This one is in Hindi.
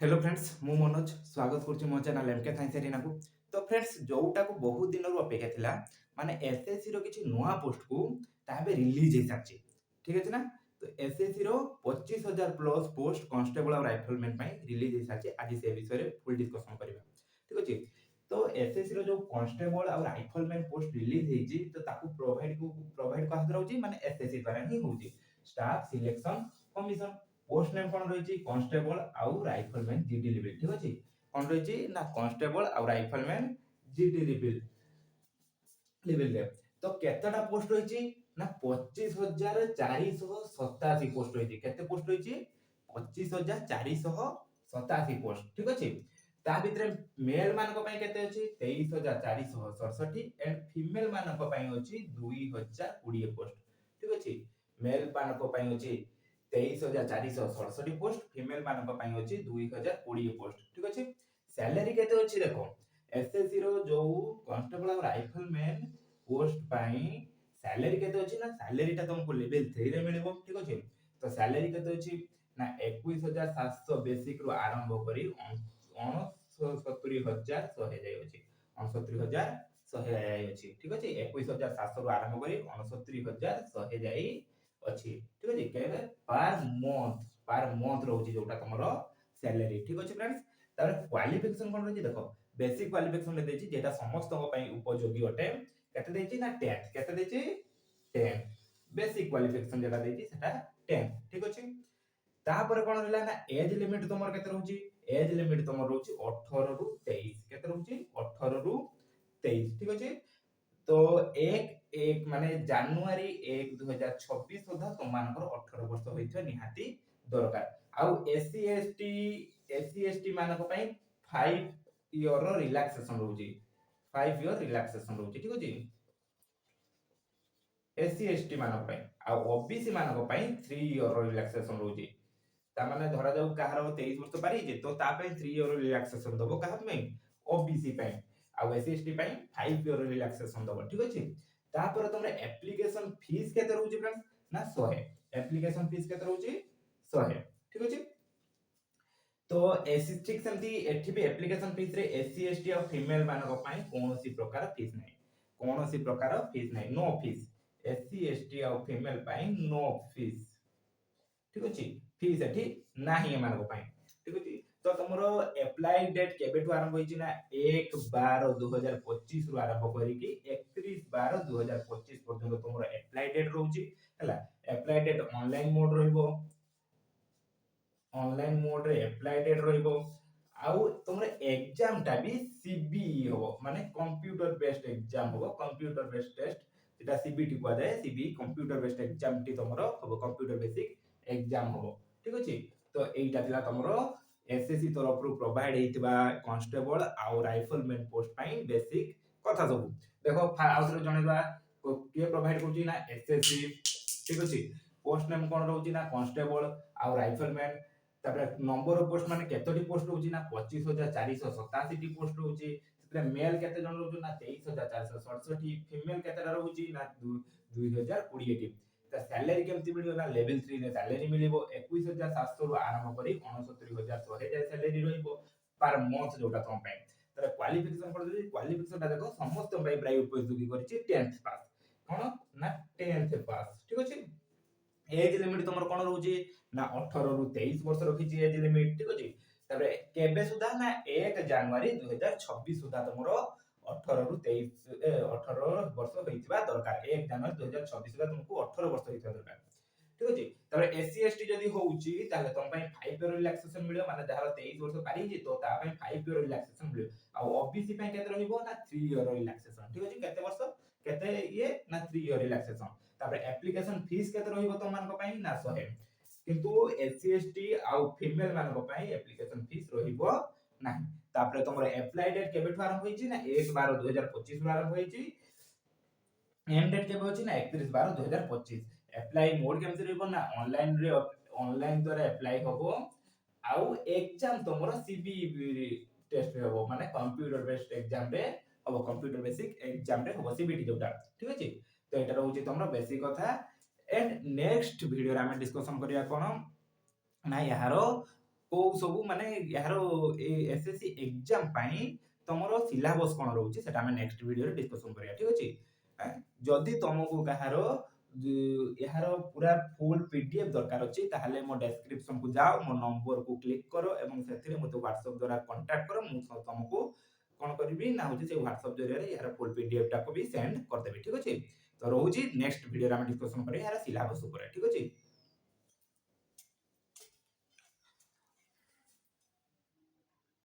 हेलो फ्रेंड्स मु मनोज स्वागत करुच्ची मो चैनल एमके साइंस एरिना को। तो फ्रेंड्स जोटा को बहुत दिन अपेक्षा थिला माने एसएससी रो किछि नुवा पोस्ट को ताबे रिलीज हे साची। ठीक है ना। तो एसएससी रो 25000 प्लस पोस्ट कांस्टेबल और राइफलमैन पई रिलीज हे साची। आज से विषय रे फुल डिस्कशन करबा। ठीक अछि। तो एसएससी रो जो कांस्टेबल और राइफलमैन पोस्ट रिलीज हेजी तो ताकू प्रोवाइड का हदर होची माने एसएससी द्वारा ही होची। Staff selection commission post name कोन रहिछि कांस्टेबल आउ राइफलमैन जीडी लेवल। ठीक अछि। कोन रहिछि ना कांस्टेबल आउ राइफलमैन जीडी लेवल रे। तो केतेटा पोस्ट रहिछि ना 25487 पोस्ट रहिछि। केते पोस्ट रहिछि 25487 पोस्ट। ठीक अछि। ता भितरे मेल मान को पई केते अछि 23467 एंड फीमेल मान को पई अछि 2020 पोस्ट। ठीक अछि। मेल मान को पई अछि 23467 पोस्ट फीमेल मान को पई अछि 2020 पोस्ट। ठीक अछि। सैलरी केते अछि देखो एसएससी रो जो कांस्टेबल और राइफलमैन पोस्ट पई सैलरी केते अछि ना सैलरी ता तुमको लेवल 3 रे मिलिबो। ठीक अछि। तो सैलरी केते अछि ना 21700 बेसिक रो आरंभ करी 69100 जाय अछि 69100 जाय अछि। ठीक अछि। 21700 रो आरंभ करी 69100 जाय अछि। ठीक अछि। केबे पर मंथ रहउची जोटा तमरो सैलरी। ठीक अछि फ्रेंड्स। तार क्वालिफिकेशन कोन रहउची देखो बेसिक क्वालिफिकेशन ले देछि जेटा समस्त को पई उपयोगी अटे। केते देछि ना 10th केते देछि 10 बेसिक क्वालिफिकेशन जेटा देछि सेटा 10। ठीक अछि। तापर कोन रहला ना एज लिमिट तमर केते रहउची एज लिमिट तमर रहउची 18 रु 23 केते रहउची 18 रु 23। ठीक अछि। तो एक माने जनवरी 1 2026 सुधा तुमମାନଙ୍କର 18 वर्ष होइथ्वा निहाती दरकार। आउ एससी एसटी मानक पई 5 इयर रो रिलैक्सेशन रहउची 5 इयर रिलैक्सेशन रहउची। ठीक अछि। एससी एसटी मानक पई आ ओबीसी मानक पई 3 इयर रो रिलैक्सेशन रहउची। ता माने धरा जाऊ कहार 23 वर्ष पारी जे तो ता पई 3 इयर रिलैक्सेशन दबो कहा पई ओबीसी पई आ एससी एसटी पई 5 इयर रिलैक्सेशन दबो। ठीक अछि। तापर तमरे एप्लीकेशन फीस केते रहउची फ्रेंड्स ना 100 एप्लीकेशन फीस केते रहउची 100। ठीक अछि। तो एससी ठीक सेमती एठी भी एप्लीकेशन फीस रे एससी एसटी और फीमेल मानक पई कोनोसी प्रकार फीस नै कोनोसी प्रकार फीस नै नो फीस एससी एसटी और फीमेल पई नो फीस। ठीक अछि। फीस एठी नाही मानक पई। ठीक अछि। तो तमरो अप्लाई डेट केबे टु आरंभ होइछि ना 1/12/2025 रु आरंभ करी कि 31/12/2025 पर्यंत तमरो अप्लाई डेट रहउछि हला। अप्लाई डेट ऑनलाइन मोड रहइबो ऑनलाइन मोड रे अप्लाई डेट रहइबो आउ तमरो एग्जाम ता भी सीबीई हो माने कंप्यूटर बेस्ड एग्जाम हो कंप्यूटर बेस्ड टेस्ट जेटा सीबीटी को जाय सीबीई कंप्यूटर बेस्ड एग्जाम टी तमरो हो कंप्यूटर बेसिक एग्जाम हो। ठीक अछि। तो एइटा दिला तमरो एसएससी तरफ रु प्रोवाइड हेतिबा कांस्टेबल आउ राइफलमैन पोस्ट पई बेसिक कथा सब देखो आउथरे जणेबा के प्रोवाइड करछि ना एसएससी। ठीक अछि। पोस्ट नेम कोन रहउछि ना कांस्टेबल आउ राइफलमैन। तापर नंबर ऑफ पोस्ट माने केतोटी पोस्ट रहउछि ना 25487 टी पोस्ट रहउछि। सेते मेल केते जण रहउछि ना 23467 फीमेल केतेटा रहउछि ना 2020 टी। ता सैलरी केमति मिलियो ना लेवल 3 रे सैलरी मिलिबो 21700 रु आरंभ करी 69100 जाय सैलरी रहइबो पर मंथ जोटा तुम पई। तार क्वालिफिकेशन कोन रहउछि क्वालिफिकेशन ता देखो समस्त पई प्राय उपयोगी करछि 10th पास कोन ना 10th पास। ठीक अछि। एज लिमिट तमर कोन रहउछि ना 18 रु 23 वर्ष रखिछि एज लिमिट। ठीक अछि। तबे केबे सुधा ना 1 जनवरी 2026 सुधा तमरो 18 रु 23 18 वर्ष होइतिबा दरकार 1 जनवरी 2026 सुधा तुमको 18 वर्ष होइतिबा दरकार। ठीक अछि। तबे एससी एसटी जदी होउछि ताले तुम पई 5 इयर रिलैक्सेशन मिलियो माने जहार 23 वर्ष पारी जे तो ता पई 5 इयर रिलैक्सेशन मिलियो आ ओबीसी पई केते रहिबो ना 3 इयर रिलैक्सेशन। ठीक अछि। केते वर्ष केते ये ना 3 इयर रिलैक्सेशन। तापर एप्लीकेशन फीस केते रहिबो तुम मान को पई ना 100 किंतु एससी एसटी आउ फीमेल मान को पई एप्लीकेशन फीस रहिबो नाही। तापर तुमरो अप्लाई डेट केबे ठु आरंभ होइछि ना 1/12/2025 रु आरंभ होइछि एंड डेट केबे होछि ना 31/12/2025। अप्लाई मोड केमति रहइबो ना ऑनलाइन द्वारा अप्लाई होबो आउ एग्जाम तुमरो सीबीई टेस्ट रे होबो माने कंप्यूटर बेस्ड एग्जाम रे होबो कंप्यूटर बेसिक एग्जाम रे होबो सीबीटी जोटा। ठीक अछि। तो एटा रहउछि तुमरो बेसिक कथा एंड नेक्स्ट वीडियो रे हम डिस्कशन करिया कोन ना यारो କୋଉ ସବୁ ମାନେ ଏହାର ଏ ଏସଏସସି ଏକ୍ଜାମ ପାଇଁ ତମର ସିଲାବସ୍ କଣ ରହୁଛି ସେଟା ଆମେ ନେକ୍ସଟ ଭିଡିଓରେ ଡିସ୍କସନ କରିବା ଠିକ ଅଛି। ଯଦି ତମକୁ କାହାର ଏହାର ପୁରା ଫୁଲ୍ ପିଡିଏଫ ଦରକାର ଅଛି ତାହେଲେ ମୋ ଡେସ୍କ୍ରିପସନକୁ ଯାଅ, ମୋ ନମ୍ବରକୁ କ୍ଲିକ୍ କର ଏବଂ ସେଥିରେ ମୋତେ ହ୍ୱାଟ୍ସଆପ ଦ୍ୱାରା କଣ୍ଟାକ୍ଟ କର। ମୁଁ ତମକୁ କଣ କରିବି ନା ହଉଛି ସେ ହ୍ୱାଟ୍ସଆପ ଜରିଆରେ ଏହାର ଫୁଲ୍ ପିଡିଏଫ ଟାକୁ ବି ସେଣ୍ଡ କରିଦେବି ଠିକ ଅଛି। ତ ରହୁଛି ନେକ୍ସଟ ଭିଡିଓରେ ଆମେ ଡିସ୍କସନ କରିବା ଏହାର ସିଲାବସ୍ ଉପରେ ଠିକ ଅଛି।